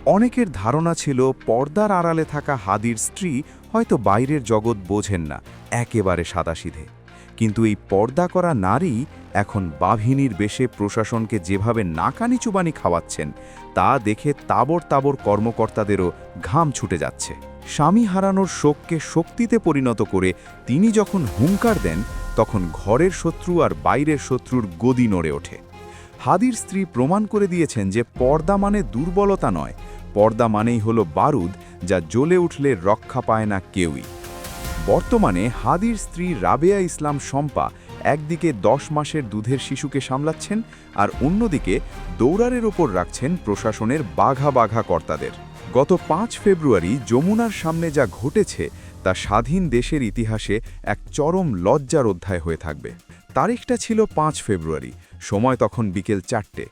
অনেকের ধারণা ছিল পর্দার আড়ালে থাকা হাদির স্ত্রী হয়তো বাইরের জগৎ বোঝেন না, একেবারে সাদাসিধে। কিন্তু এই পর্দা করা নারী এখন বাঘিনীর বেশে প্রশাসনকে যেভাবে নাকানি চুবানি খাওয়াচ্ছেন, তা দেখে তাবর তাবর কর্মকর্তাদেরও ঘাম ছুটে যাচ্ছে। স্বামী হারানোর শোককে শক্তিতে পরিণত করে তিনি যখন হুঙ্কার দেন, তখন ঘরের শত্রু আর বাইরের শত্রুর গদি নড়ে ওঠে। হাদির স্ত্রী প্রমাণ করে দিয়েছেন যে পর্দা মানে দুর্বলতা নয়, পর্দা মানেই হলো বারুদ, যা জ্বলে উঠলে রক্ষা পায় না কেউই। বর্তমানে হাদির স্ত্রী রাবেয়া ইসলাম শম্পা একদিকে 10 মাসের দুধের শিশুকে সামলাচ্ছেন, আর অন্যদিকে দৌড়ারের ওপর রাখছেন প্রশাসনের বাঘা বাঘা কর্তাদের। গত 5 ফেব্রুয়ারি যমুনার সামনে যা ঘটেছে তা স্বাধীন দেশের ইতিহাসে এক চরম লজ্জার অধ্যায় হয়ে থাকবে। তারিখটা ছিল 5 ফেব্রুয়ারি, সময় তখন বিকেল 4টে।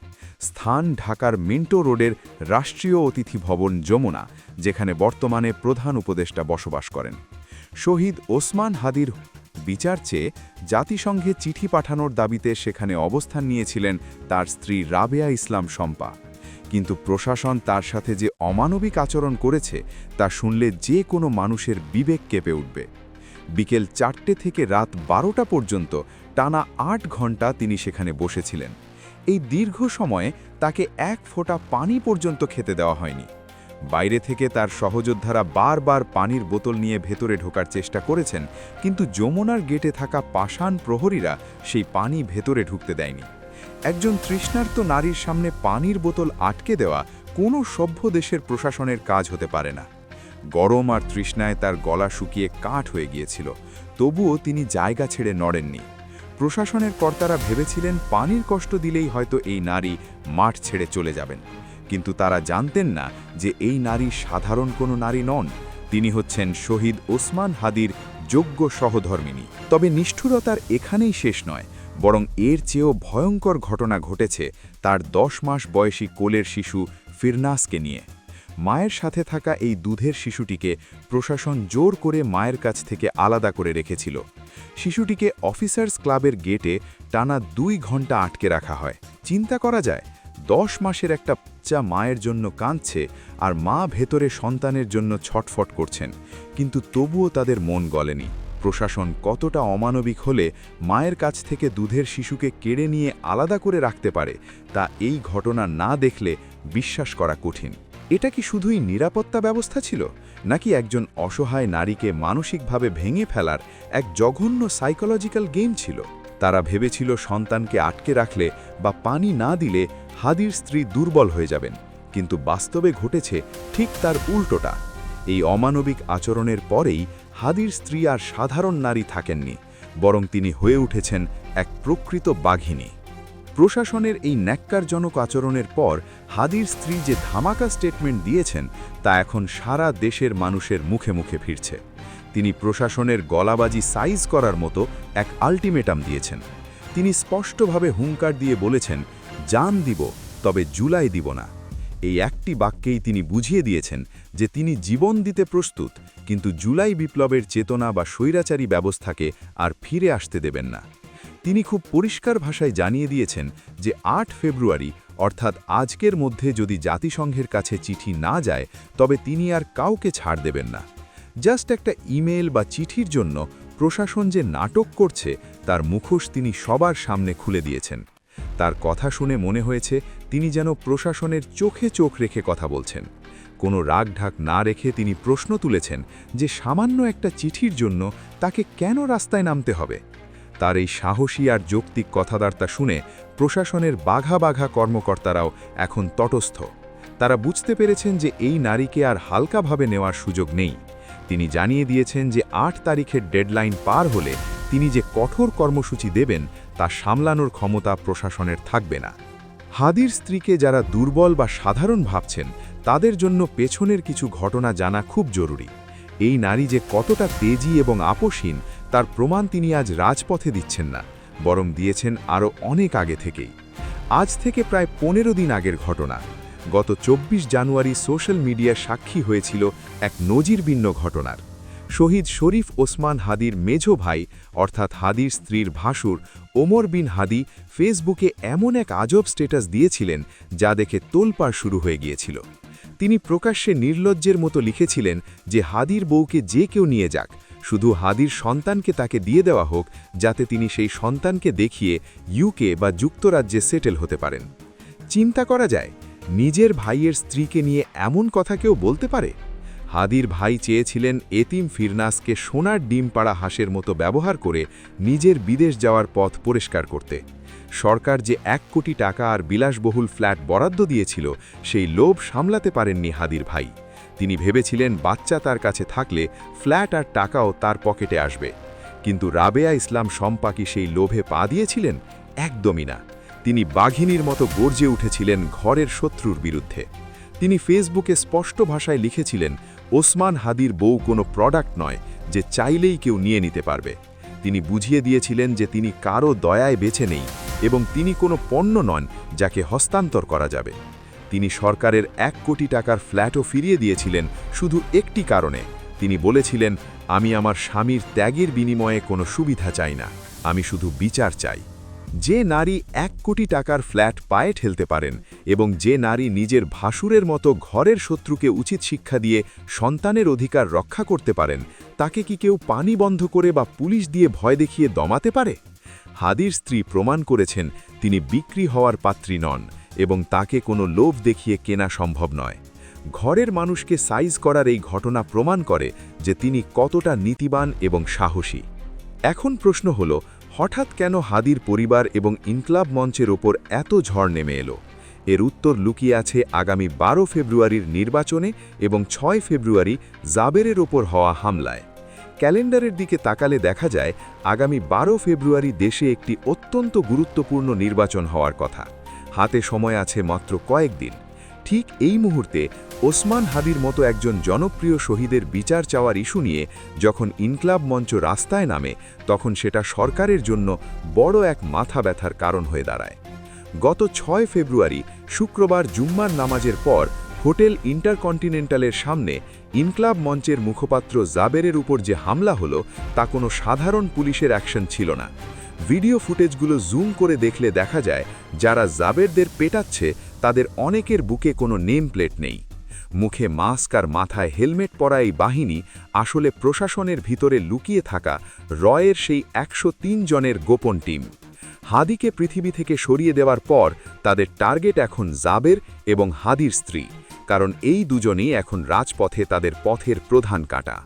স্থান ঢাকার মিন্টো রোডের রাষ্ট্রীয় অতিথি ভবন যমুনা, যেখানে বর্তমানে প্রধান উপদেষ্টা বসবাস করেন। শহীদ ওসমান হাদির বিচার চেয়ে জাতিসংঘে চিঠি পাঠানোর দাবিতে সেখানে অবস্থান নিয়েছিলেন তার স্ত্রী রাবেয়া ইসলাম শম্পা। কিন্তু প্রশাসন তার সাথে যে অমানবিক আচরণ করেছে তা শুনলে যে কোনো মানুষের বিবেক কেঁপে উঠবে। বিকেল 4টে থেকে রাত 12টা পর্যন্ত টানা 8 ঘন্টা তিনি সেখানে বসেছিলেন। এই দীর্ঘ সময়ে তাকে এক ফোঁটা পানি পর্যন্ত খেতে দেওয়া হয়নি। বাইরে থেকে তার সহযোদ্ধারা বারবার পানির বোতল নিয়ে ভেতরে ঢোকার চেষ্টা করেছেন, কিন্তু যমুনার গেটে থাকা পাষাণ প্রহরীরা সেই পানি ভেতরে ঢুকতে দেয়নি। একজন তৃষ্ণার্ত নারীর সামনে পানির বোতল আটকে দেওয়া কোনো সভ্য দেশের প্রশাসনের কাজ হতে পারে না। গরম আর তৃষ্ণায় তার গলা শুকিয়ে কাঠ হয়ে গিয়েছিল, তবুও তিনি জায়গা ছেড়ে নড়েননি। প্রশাসনের কর্তারা ভেবেছিলেন পানির কষ্ট দিলেই হয়তো এই নারী মাঠ ছেড়ে চলে যাবেন, কিন্তু তারা জানতেন না যে এই নারী সাধারণ কোনো নারী নন, তিনি হচ্ছেন শহীদ ওসমান হাদির যোগ্য সহধর্মিণী। তবে নিষ্ঠুরতার এখানেই শেষ নয়, বরং এর চেয়েও ভয়ঙ্কর ঘটনা ঘটেছে তার 10 মাস বয়সী কোলের শিশু ফিরনাসকে নিয়ে। মায়ের সাথে থাকা এই দুধের শিশুটিকে প্রশাসন জোর করে মায়ের কাছ থেকে আলাদা করে রেখেছিল। শিশুটিকে অফিসার্স ক্লাবের গেটে টানা 2 ঘন্টা আটকে রাখা হয়। চিন্তা করা যায়, 10 মাসের একটা বাচ্চা মায়ের জন্য কাঁদছে আর মা ভেতরে সন্তানের জন্য ছটফট করছেন, কিন্তু তবুও তাদের মন গলেনি। প্রশাসন কতটা অমানবিক হলে মায়ের কাছ থেকে দুধের শিশুকে কেড়ে নিয়ে আলাদা করে রাখতে পারে, তা এই ঘটনা না দেখলে বিশ্বাস করা কঠিন। এটা কি শুধুই নিরাপত্তা ব্যবস্থা ছিল, নাকি একজন অসহায় নারীকে মানসিকভাবে ভেঙে ফেলার এক জঘন্য সাইকোলজিক্যাল গেম ছিল? তারা ভেবেছিল সন্তানকে আটকে রাখলে বা পানি না দিলে হাদির স্ত্রী দুর্বল হয়ে যাবেন, কিন্তু বাস্তবে ঘটেছে ঠিক তার উল্টোটা। এই অমানবিক আচরণের পরেই হাদির স্ত্রী আর সাধারণ নারী থাকেননি, বরং তিনি হয়ে উঠেছেন এক প্রকৃত বাঘিনী। প্রশাসনের এই ন্যাক্কারজনক আচরণের পর হাদির স্ত্রী যে ধামাকা স্টেটমেন্ট দিয়েছেন তা এখন সারা দেশের মানুষের মুখে মুখে ফিরছে। তিনি প্রশাসনের গলাবাজি সাইজ করার মতো এক আল্টিমেটাম দিয়েছেন। তিনি স্পষ্টভাবে হুঙ্কার দিয়ে বলেছেন, জান দিব, তবে জুলাই দিব না। এই একটি বাক্যেই তিনি বুঝিয়ে দিয়েছেন যে তিনি জীবন দিতে প্রস্তুত, কিন্তু জুলাই বিপ্লবের চেতনা বা স্বৈরাচারী ব্যবস্থাকে আর ফিরে আসতে দেবেন না। তিনি খুব পরিষ্কার ভাষায় জানিয়ে দিয়েছেন যে 8 ফেব্রুয়ারি অর্থাৎ আজকের মধ্যে যদি জাতিসংঘের কাছে চিঠি না যায়, তবে তিনি আর কাউকে ছাড় দেবেন না। জাস্ট একটা ইমেল বা চিঠির জন্য প্রশাসন যে নাটক করছে তার মুখোশ তিনি সবার সামনে খুলে দিয়েছেন। তার কথা শুনে মনে হয়েছে তিনি যেন প্রশাসনের চোখে চোখ রেখে কথা বলছেন। কোনো রাগঢাক না রেখে তিনি প্রশ্ন তুলেছেন যে সামান্য একটা চিঠির জন্য তাকে কেন রাস্তায় নামতে হবে। তার এই সাহসী আর যৌক্তিক কথাবার্তা শুনে প্রশাসনের বাঘা বাঘা কর্মকর্তারাও এখন তটস্থ। তারা বুঝতে পেরেছেন যে এই নারীকে আর হালকাভাবে নেওয়ার সুযোগ নেই। তিনি জানিয়ে দিয়েছেন যে 8 তারিখের ডেডলাইন পার হলে তিনি যে কঠোর কর্মসূচি দেবেন তা সামলানোর ক্ষমতা প্রশাসনের থাকবে না। হাদির স্ত্রীকে যারা দুর্বল বা সাধারণ ভাবছেন তাদের জন্য পেছনের কিছু ঘটনা জানা খুব জরুরি। এই নারী যে কতটা তেজি এবং আপোষহীন তার প্রমাণ তিনি আজ রাজপথে দিচ্ছেন না, বরং দিয়েছেন আরও অনেক আগে থেকেই। আজ থেকে প্রায় 15 দিন আগের ঘটনা। গত 24 জানুয়ারি সোশ্যাল মিডিয়া সাক্ষী হয়েছিল এক নজিরবিহীন ঘটনার। শহীদ শরীফ ওসমান হাদির মেঝো ভাই অর্থাৎ হাদির স্ত্রীর ভাসুর ওমর বিন হাদি ফেসবুকে এমন এক আজব স্ট্যাটাস দিয়েছিলেন যা দেখে তোলপাড় শুরু হয়ে গিয়েছিল। তিনি প্রকাশ্যে নির্লজ্জের মতো লিখেছিলেন যে হাদির বউকে যে কেউ নিয়ে যাক, শুধু হাদির সন্তানকে তাকে দিয়ে দেওয়া হোক, যাতে তিনি সেই সন্তানকে দেখিয়ে ইউকে বা যুক্তরাজ্যে সেটেল হতে পারেন। চিন্তা করা যায়, নিজের ভাইয়ের স্ত্রীকে নিয়ে এমন কথা কেউ বলতে পারে? হাদির ভাই চেয়েছিলেন এতিম ফিরনাসকে সোনার ডিম পাড়া হাঁসের মতো ব্যবহার করে নিজের বিদেশ যাওয়ার পথ পরিষ্কার করতে। সরকার যে 1 কোটি টাকা আর বিলাসবহুল ফ্ল্যাট বরাদ্দ দিয়েছিল, সেই লোভ সামলাতে পারেননি হাদির ভাই। তিনি ভেবেছিলেন বাচ্চা তার কাছে থাকলে ফ্ল্যাট আর টাকাও তার পকেটে আসবে। কিন্তু রাবেয়া ইসলাম শম্পা কি সেই লোভে পা দিয়েছিলেন? একদমই না। তিনি বাঘিনীর মতো গর্জে উঠেছিলেন ঘরের শত্রুর বিরুদ্ধে। তিনি ফেসবুকে স্পষ্ট ভাষায় লিখেছিলেন, ওসমান হাদির বউ কোনো প্রোডাক্ট নয় যে চাইলেই কেউ নিয়ে নিতে পারবে। তিনি বুঝিয়ে দিয়েছিলেন যে তিনি কারো দয়ায় বেছে নেই এবং তিনি কোনো পণ্য নন যাকে হস্তান্তর করা যাবে। তিনি সরকারের 1 কোটি টাকার ফ্ল্যাটও ফিরিয়ে দিয়েছিলেন শুধু একটি কারণে। তিনি বলেছিলেন, আমি আমার স্বামীর ত্যাগের বিনিময়ে কোনো সুবিধা চাই না, আমি শুধু বিচার চাই। যে নারী 1 কোটি টাকার ফ্ল্যাট পায়ে ঠেলতে পারেন এবং যে নারী নিজের ভাসুরের মতো ঘরের শত্রুকে উচিত শিক্ষা দিয়ে সন্তানের অধিকার রক্ষা করতে পারেন, তাকে কি কেউ পানি বন্ধ করে বা পুলিশ দিয়ে ভয় দেখিয়ে দমাতে পারে? হাদির স্ত্রী প্রমাণ করেছেন তিনি বিক্রি হওয়ার পাত্রী নন এবং তাকে কোনো লোভ দেখিয়ে কেনা সম্ভব নয়। ঘরের মানুষকে সাইজ করার এই ঘটনা প্রমাণ করে যে তিনি কতটা নীতিবান এবং সাহসী। এখন প্রশ্ন হল, হঠাৎ কেন হাদির পরিবার এবং ইনকলাব মঞ্চের ওপর এত ঝড় নেমে এলো? এর উত্তর লুকিয়ে আছে আগামী 12 ফেব্রুয়ারির নির্বাচনে এবং 6 ফেব্রুয়ারি জাবেরের ওপর হওয়া হামলায়। ক্যালেন্ডারের দিকে তাকালে দেখা যায় আগামী 12 ফেব্রুয়ারি দেশে একটি অত্যন্ত গুরুত্বপূর্ণ নির্বাচন হওয়ার কথা। হাতে সময় আছে মাত্র কয়েকদিন। ঠিক এই মুহূর্তে ওসমান হাদির মতো একজন জনপ্রিয় শহীদের বিচার চাওয়ার ইস্যু নিয়ে যখন ইনকলাব মঞ্চ রাস্তায় নামে, তখন সেটা সরকারের জন্য বড় এক মাথা ব্যথার কারণ হয়ে দাঁড়ায়। গত 6 ফেব্রুয়ারি শুক্রবার জুম্মার নামাজের পর হোটেল ইন্টারকন্টিনেন্টালের সামনে ইনকলাব মঞ্চের মুখপাত্র জাবেরের উপর যে হামলা হলো, তা কোনো সাধারণ পুলিশের অ্যাকশন ছিল না। ভিডিও ফুটেজগুলো জুম করে দেখলে দেখা যায় যারা জাবেরদের পেটাচ্ছে তাদের অনেকের বুকে কোনো নেম প্লেট নেই। মুখে মাস্ক আর মাথায় হেলমেট পরা এই বাহিনী আসলে প্রশাসনের ভিতরে লুকিয়ে থাকা রয়ের সেই 103 জনের গোপন টিম। হাদিকে পৃথিবী থেকে সরিয়ে দেওয়ার পর তাদের টার্গেট এখন জাবের এবং হাদির স্ত্রী, কারণ এই দুজনেই এখন রাজপথে তাদের পথের প্রধান কাঁটা।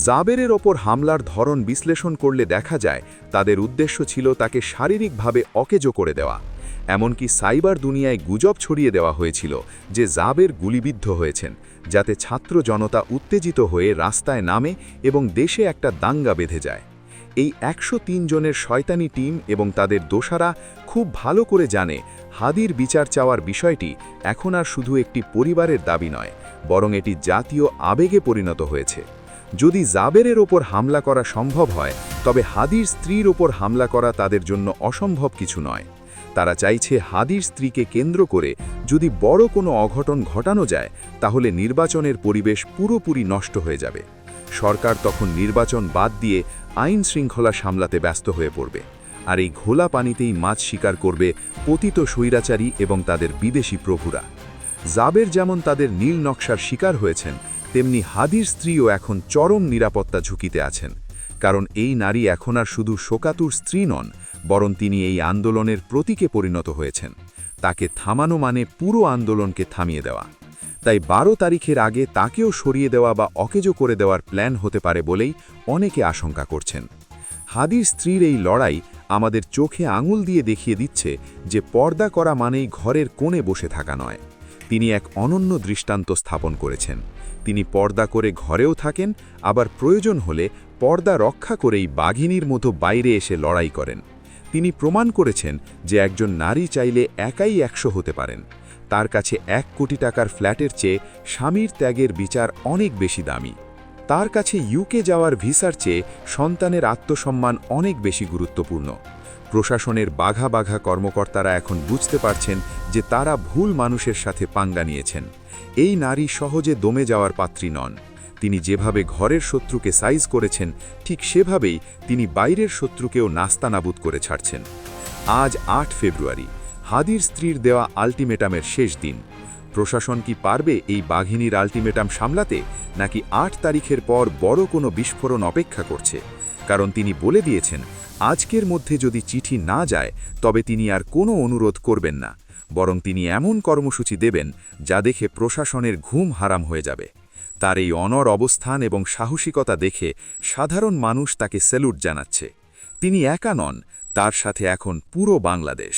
জাবেরের ওপর হামলার ধরন বিশ্লেষণ করলে দেখা যায় তাদের উদ্দেশ্য ছিল তাকে শারীরিকভাবে অকেজো করে দেওয়া। এমনকি সাইবার দুনিয়ায় গুজব ছড়িয়ে দেওয়া হয়েছিল যে জাবের গুলিবিদ্ধ হয়েছেন, যাতে ছাত্র জনতা উত্তেজিত হয়ে রাস্তায় নামে এবং দেশে একটা দাঙ্গা বেঁধে যায়। এই 103 জনের শয়তানি টিম এবং তাদের দোষারা খুব ভালো করে জানে হাদির বিচার চাওয়ার বিষয়টি এখন আর শুধু একটি পরিবারের দাবি নয়, বরং এটি জাতীয় আবেগে পরিণত হয়েছে। যদি জাবেরের ওপর হামলা করা সম্ভব হয়, তবে হাদির স্ত্রীর ওপর হামলা করা তাদের জন্য অসম্ভব কিছু নয়। তারা চাইছে হাদির স্ত্রীকে কেন্দ্র করে যদি বড় কোনো অঘটন ঘটানো যায়, তাহলে নির্বাচনের পরিবেশ পুরোপুরি নষ্ট হয়ে যাবে। সরকার তখন নির্বাচন বাদ দিয়ে আইন শৃঙ্খলা সামলাতে ব্যস্ত হয়ে পড়বে, আর এই ঘোলা পানিতেই মাছ শিকার করবে পতিত স্বৈরাচারী এবং তাদের বিদেশি প্রভুরা। জাবের যেমন তাদের নীল নকশার শিকার হয়েছেন, তেমনি হাদির স্ত্রীও এখন চরম নিরাপত্তা ঝুঁকিতে আছেন, কারণ এই নারী এখন আর শুধু শোকাতুর স্ত্রী নন, বরং তিনি এই আন্দোলনের প্রতীকে পরিণত হয়েছেন। তাকে থামানো মানে পুরো আন্দোলনকে থামিয়ে দেওয়া। তাই 12 তারিখের আগে তাকেও সরিয়ে দেওয়া বা অকেজো করে দেওয়ার প্ল্যান হতে পারে বলেই অনেকে আশঙ্কা করছেন। হাদির স্ত্রীর এই লড়াই আমাদের চোখে আঙুল দিয়ে দেখিয়ে দিচ্ছে যে পর্দা করা মানেই ঘরের কোণে বসে থাকা নয়। তিনি এক অনন্য দৃষ্টান্ত স্থাপন করেছেন। তিনি পর্দা করে ঘরেও থাকেন, আবার প্রয়োজন হলে পর্দা রক্ষা করেই বাঘিনীর মতো বাইরে এসে লড়াই করেন। তিনি প্রমাণ করেছেন যে একজন নারী চাইলে একাই 100 হতে পারেন। তার কাছে 1 কোটি টাকার ফ্ল্যাটের চেয়ে স্বামীর ত্যাগের বিচার অনেক বেশি দামি। তার কাছে ইউকে যাওয়ার ভিসার চেয়ে সন্তানের আত্মসম্মান অনেক বেশি গুরুত্বপূর্ণ। প্রশাসনের বাঘা বাঘা কর্মকর্তারা এখন বুঝতে পারছেন যে তারা ভুল মানুষের সাথে পাঙ্গা নিয়েছেন। এই নারী সহজে দমে যাওয়ার পাত্রী নন। তিনি যেভাবে ঘরের শত্রুকে সাইজ করেছেন, ঠিক সেভাবেই তিনি বাইরের শত্রুকেও নাস্তানাবুদ করে ছাড়ছেন। আজ 8 ফেব্রুয়ারি, হাদির স্ত্রীর দেওয়া আল্টিমেটামের শেষ দিন। প্রশাসন কি পারবে এই বাঘিনীর আলটিমেটাম সামলাতে, নাকি ৮ তারিখের পর বড় কোনো বিস্ফোরণ অপেক্ষা করছে? কারণ তিনি বলে দিয়েছেন, আজকের মধ্যে যদি চিঠি না যায় তবে তিনি আর কোনো অনুরোধ করবেন না, বরং তিনি এমন কর্মসূচি দেবেন যা দেখে প্রশাসনের ঘুম হারাম হয়ে যাবে। তার এই অনড় অবস্থান এবং সাহসিকতা দেখে সাধারণ মানুষ তাকে স্যালুট জানাচ্ছে। তিনি একা নন, তার সাথে এখন পুরো বাংলাদেশ।